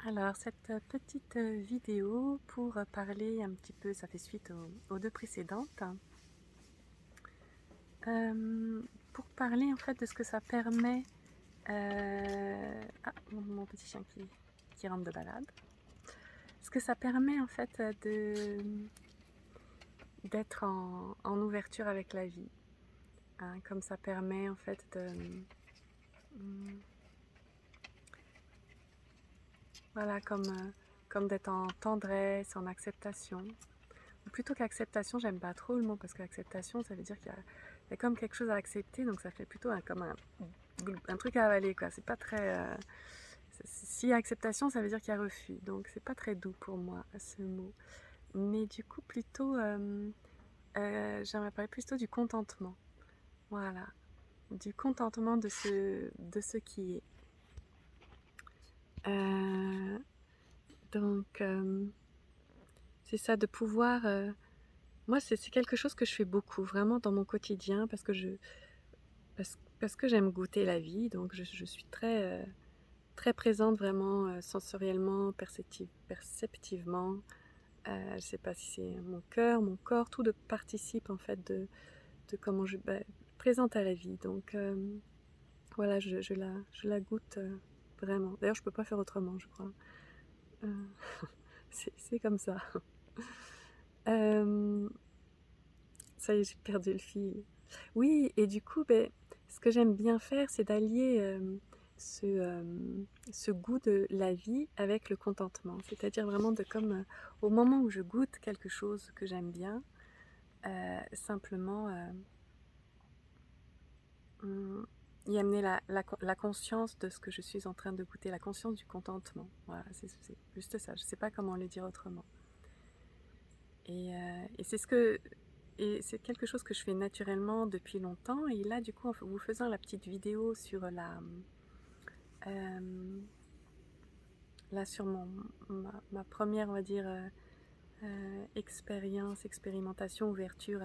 Alors, cette petite vidéo pour parler un petit peu, ça fait suite aux deux précédentes, euh, pour parler en fait de ce que ça permet. Ah, mon petit chien qui rentre de balade. Ce que ça permet en fait d'être en ouverture avec la vie, hein, comme ça permet en fait hum, voilà, comme d'être en tendresse, en acceptation. Plutôt qu'acceptation, j'aime pas trop le mot parce qu'acceptation, ça veut dire qu'il y a comme quelque chose à accepter, donc ça fait plutôt comme un truc à avaler, quoi. C'est pas très. S'il y a acceptation, ça veut dire qu'il y a refus, donc c'est pas très doux pour moi ce mot. Mais du coup, plutôt, j'aimerais parler plutôt du contentement. Voilà, du contentement de ce qui est. Euh, donc, c'est ça, de pouvoir. Moi, c'est quelque chose que je fais beaucoup, vraiment dans mon quotidien, parce que j'aime goûter la vie, donc je suis très présente vraiment sensoriellement, perceptivement. Je sais pas si c'est mon cœur, mon corps, tout participe en fait de comment je présente à la vie. Donc voilà, je la goûte vraiment. D'ailleurs, je peux pas faire autrement, je crois. Euh, c'est comme ça. Euh, Ça y est, j'ai perdu le fil. Oui, et du coup, ce que j'aime bien faire, c'est d'allier ce goût de la vie avec le contentement. C'est-à-dire vraiment au moment où je goûte quelque chose que j'aime bien, simplement hum, y amener la conscience de ce que je suis en train de goûter, la conscience du contentement. Voilà, c'est juste ça. Je ne sais pas comment le dire autrement. Et c'est quelque chose que je fais naturellement depuis longtemps. Et là, du coup, en vous faisant la petite vidéo euh, sur ma première, on va dire, expérimentation, ouverture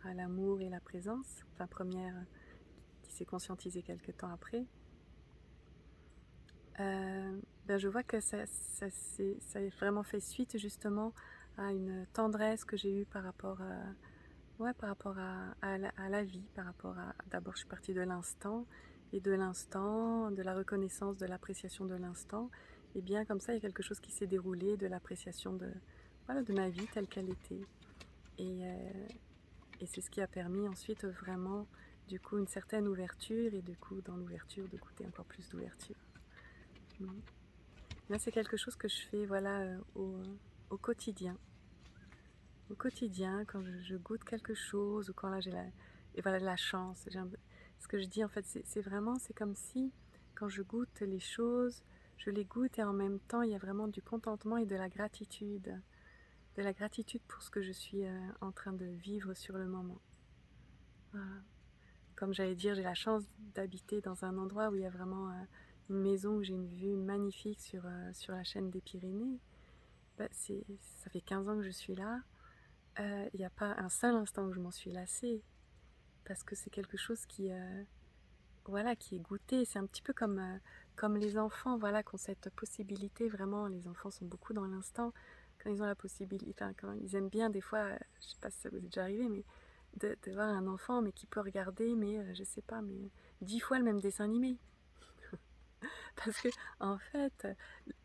à l'amour et la présence, enfin première qui s'est conscientisée quelques temps après, je vois que ça a vraiment fait suite justement à une tendresse que j'ai eue par rapport à la vie, par rapport à... D'abord, je suis partie de l'instant, et de l'instant, de la reconnaissance, de l'appréciation de l'instant. Et bien comme ça, il y a quelque chose qui s'est déroulé, de l'appréciation de ma vie telle qu'elle était. Et c'est ce qui a permis ensuite vraiment, du coup, une certaine ouverture, et du coup, dans l'ouverture, de goûter encore plus d'ouverture. Là, c'est quelque chose que je fais, voilà, au quotidien. Au quotidien, quand je goûte quelque chose, ou quand là et voilà, la chance. Ce que je dis en fait, c'est comme si quand je goûte les choses, je les goûte, et en même temps il y a vraiment du contentement et de la gratitude pour ce que je suis en train de vivre sur le moment. Voilà. Comme j'allais dire, j'ai la chance d'habiter dans un endroit où il y a vraiment une maison où j'ai une vue magnifique sur la chaîne des Pyrénées. Ça fait 15 ans que je suis là. Il n'y a pas un seul instant où je m'en suis lassée, parce que c'est quelque chose voilà, qui est goûté. C'est un petit peu comme les enfants, voilà, qui ont cette possibilité. Vraiment, les enfants sont beaucoup dans l'instant. Quand ils ont la possibilité, enfin, quand ils aiment bien, des fois, je sais pas si ça vous est déjà arrivé, mais de voir un enfant mais qui peut regarder, mais je sais pas, mais 10 fois le même dessin animé. Parce que en fait,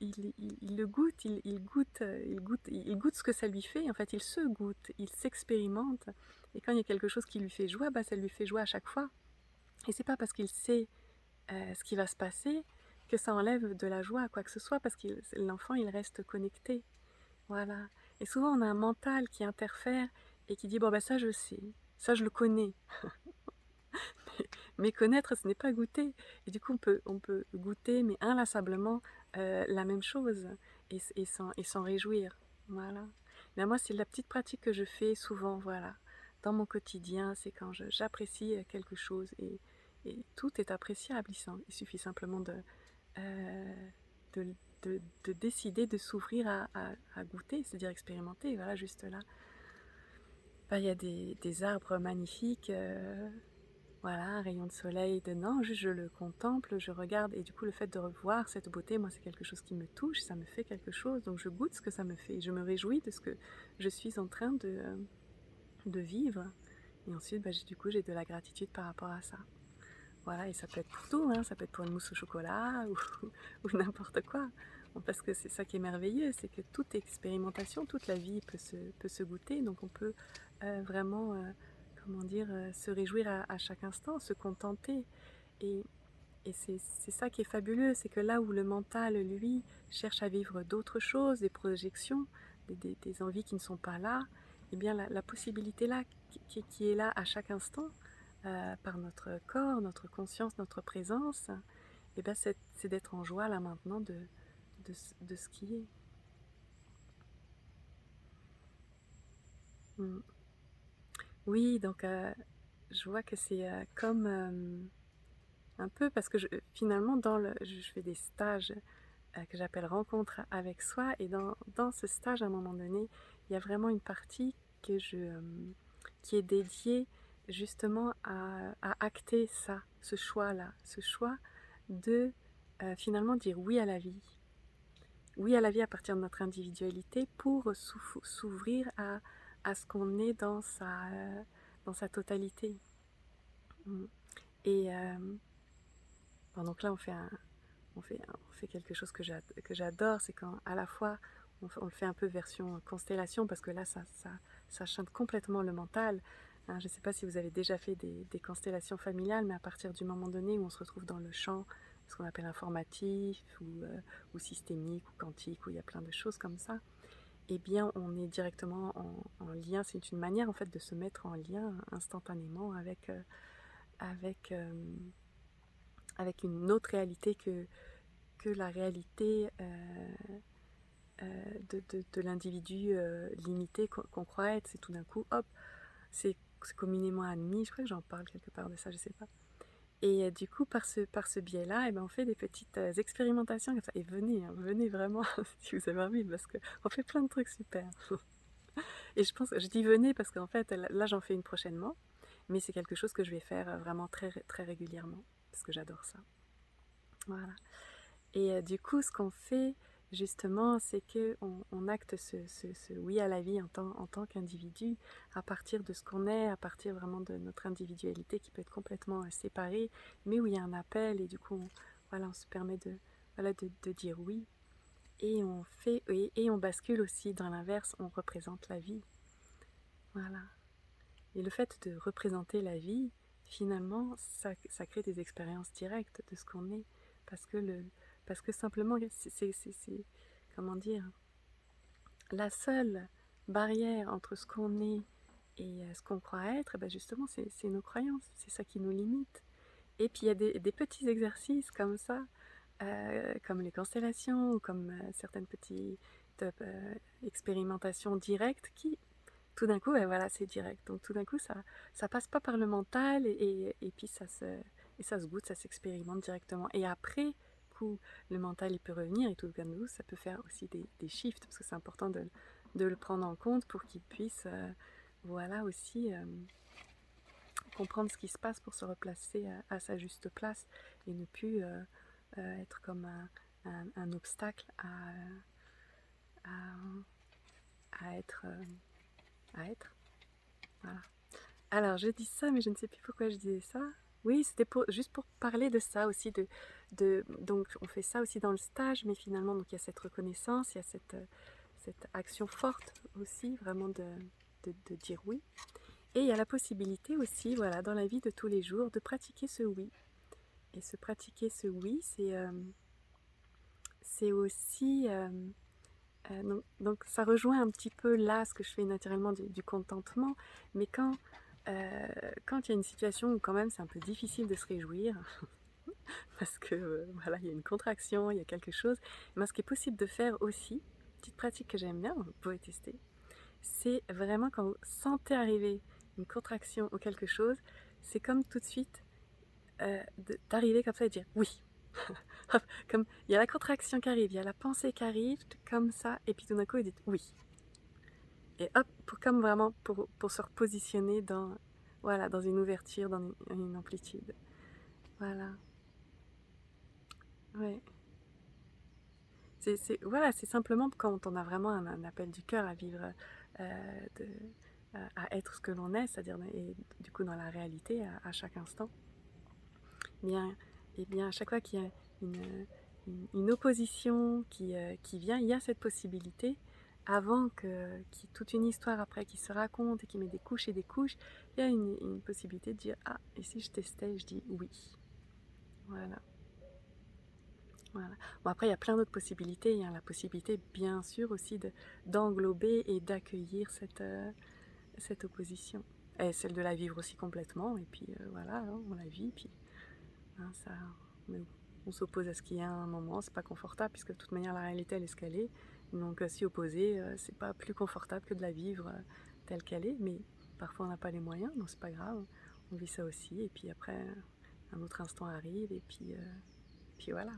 il le goûte, il goûte ce que ça lui fait. En fait, il se goûte, il s'expérimente. Et quand il y a quelque chose qui lui fait joie, ça lui fait joie à chaque fois. Et c'est pas parce qu'il sait ce qui va se passer que ça enlève de la joie à quoi que ce soit, parce que l'enfant, il reste connecté. Voilà. Et souvent, on a un mental qui interfère et qui dit, bon, ça je sais, ça je le connais. Mais connaître, ce n'est pas goûter. Et du coup, on peut goûter, mais inlassablement, la même chose, et s'en réjouir. Voilà. Mais moi, c'est la petite pratique que je fais souvent, voilà. Dans mon quotidien, c'est quand j'apprécie quelque chose, et tout est appréciable. Il suffit simplement euh, de, de décider de s'ouvrir à goûter, c'est-à-dire expérimenter, voilà, juste là. Il y a des arbres magnifiques. voilà, un rayon de soleil dedans, juste je le contemple, je regarde et du coup le fait de revoir cette beauté, moi c'est quelque chose qui me touche, ça me fait quelque chose, donc je goûte ce que ça me fait, je me réjouis de ce que je suis en train de vivre et ensuite du coup j'ai de la gratitude par rapport à ça. Voilà, et ça peut être pour tout, hein, ça peut être pour une mousse au chocolat ou n'importe quoi. Bon, parce que c'est ça qui est merveilleux, c'est que toute expérimentation, toute la vie peut se goûter, donc on peut vraiment, comment dire, se réjouir à chaque instant, se contenter. Et, et c'est ça qui est fabuleux, c'est que là où le mental, lui, cherche à vivre d'autres choses, des projections, des envies qui ne sont pas là, eh bien la possibilité là, qui est là à chaque instant, par notre corps, notre conscience, notre présence, eh bien c'est d'être en joie là maintenant de ce qui est. Mm. Oui, donc je vois que c'est comme un peu parce que finalement je fais des stages que j'appelle rencontre avec soi et dans ce stage à un moment donné, il y a vraiment une partie qui est dédiée justement à acter ça, ce choix-là, ce choix de finalement dire oui à la vie. Oui à la vie à partir de notre individualité pour s'ouvrir à ce qu'on est dans sa totalité. Mm. Et donc là, on fait quelque chose que j'adore, c'est quand à la fois on le fait un peu version constellation parce que là, ça chante complètement le mental. Hein, je ne sais pas si vous avez déjà fait des constellations familiales, mais à partir du moment donné où on se retrouve dans le champ, ce qu'on appelle informatif ou systémique ou quantique, où il y a plein de choses comme ça, eh bien, on est directement en lien. C'est une manière en fait de se mettre en lien instantanément avec, avec une autre réalité que la réalité de l'individu limité qu'on croit être. C'est tout d'un coup, hop, c'est communément admis. Je crois que j'en parle quelque part de ça, je sais pas. Et du coup, par ce biais-là, eh ben, on fait des petites expérimentations comme ça. Et venez, hein, venez vraiment si vous avez envie, parce qu'on fait plein de trucs super. Et je dis venez parce qu'en fait, là j'en fais une prochainement, mais c'est quelque chose que je vais faire vraiment très régulièrement, parce que j'adore ça. Voilà. Et du coup, ce qu'on fait, justement, c'est qu'on acte ce oui à la vie en tant qu'individu, à partir de ce qu'on est, à partir vraiment de notre individualité qui peut être complètement séparée, mais où il y a un appel, et du coup, voilà, on se permet de dire oui. Et on fait, et on bascule aussi dans l'inverse, on représente la vie. Voilà. Et le fait de représenter la vie, finalement, ça crée des expériences directes de ce qu'on est. Parce que, parce que simplement, comment dire, la seule barrière entre ce qu'on est et ce qu'on croit être, ben justement, c'est nos croyances. C'est ça qui nous limite. Et puis il y a des petits exercices comme ça, comme les constellations ou comme certaines petites expérimentations directes qui, tout d'un coup, voilà, c'est direct. Donc tout d'un coup, ça passe pas par le mental et puis ça se goûte, ça s'expérimente directement. Et après coup, le mental il peut revenir et tout d'un coup, ça peut faire aussi des shifts parce que c'est important de le prendre en compte pour qu'il puisse, voilà, aussi comprendre ce qui se passe pour se replacer à sa juste place et ne plus être comme un obstacle à être. À être. Voilà. Alors, je dis ça, mais je ne sais plus pourquoi je disais ça. Oui, c'était juste pour parler de ça aussi. Donc, on fait ça aussi dans le stage, mais finalement, donc, il y a cette reconnaissance, il y a cette action forte aussi, vraiment de dire oui. Et il y a la possibilité aussi, voilà, dans la vie de tous les jours, de pratiquer ce oui. Et se pratiquer ce oui, c'est aussi... donc, ça rejoint un petit peu là ce que je fais naturellement du contentement, mais quand il y a une situation où quand même c'est un peu difficile de se réjouir, parce que voilà, il y a une contraction, il y a quelque chose, mais ce qui est possible de faire aussi, petite pratique que j'aime bien, vous pouvez tester, c'est vraiment quand vous sentez arriver une contraction ou quelque chose, c'est comme tout de suite d'arriver comme ça et de dire oui. Comme il y a la contraction qui arrive, il y a la pensée qui arrive, comme ça, et puis tout d'un coup, vous dites oui. Et hop, comme vraiment pour se repositionner dans... voilà, dans une ouverture, dans une amplitude. Voilà, ouais. Voilà, c'est simplement quand on a vraiment un appel du cœur à vivre, de à être ce que l'on est, c'est-à-dire et du coup dans la réalité à chaque instant. Bien et bien à chaque fois qu'il y a une opposition qui vient, il y a cette possibilité avant qu'il y ait toute une histoire après qui se raconte et qui met des couches et des couches, il y a une possibilité de dire: «Ah, et si je testais?» Je dis: «Oui». Voilà. Voilà. Bon après il y a plein d'autres possibilités, il y a la possibilité bien sûr aussi d'englober et d'accueillir cette opposition et celle de la vivre aussi complètement et puis, voilà, hein, on la vit puis, hein, ça on s'oppose à ce qu'il y a un moment, c'est pas confortable puisque de toute manière la réalité elle est ce qu'elle est, donc s'y opposer, c'est pas plus confortable que de la vivre, telle qu'elle est, mais parfois on n'a pas les moyens, donc c'est pas grave, on vit ça aussi et puis après, un autre instant arrive et puis voilà.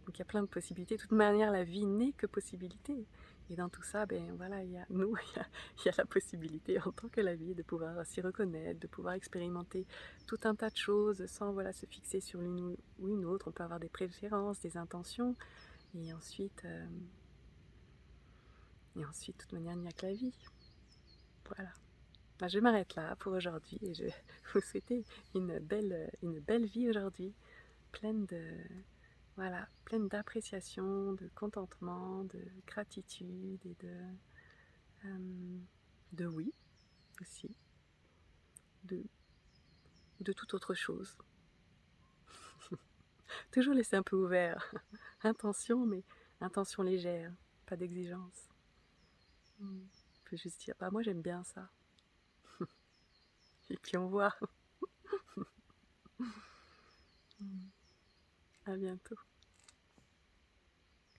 Donc il y a plein de possibilités. De toute manière, la vie n'est que possibilité. Et dans tout ça, ben voilà, il y a nous, il y a la possibilité en tant que la vie de pouvoir s'y reconnaître, de pouvoir expérimenter tout un tas de choses sans voilà se fixer sur l'une ou une autre. On peut avoir des préférences, des intentions, et ensuite, de toute manière, il n'y a que la vie. Voilà. Ben, je m'arrête là pour aujourd'hui et je vous souhaite une belle vie aujourd'hui, pleine de voilà, pleine d'appréciation, de contentement, de gratitude et euh, de oui aussi, de, de toute autre chose. Toujours laisser un peu ouvert. Intention, mais intention légère, pas d'exigence. On peut juste dire, bah moi j'aime bien ça. Et puis on voit. À bientôt.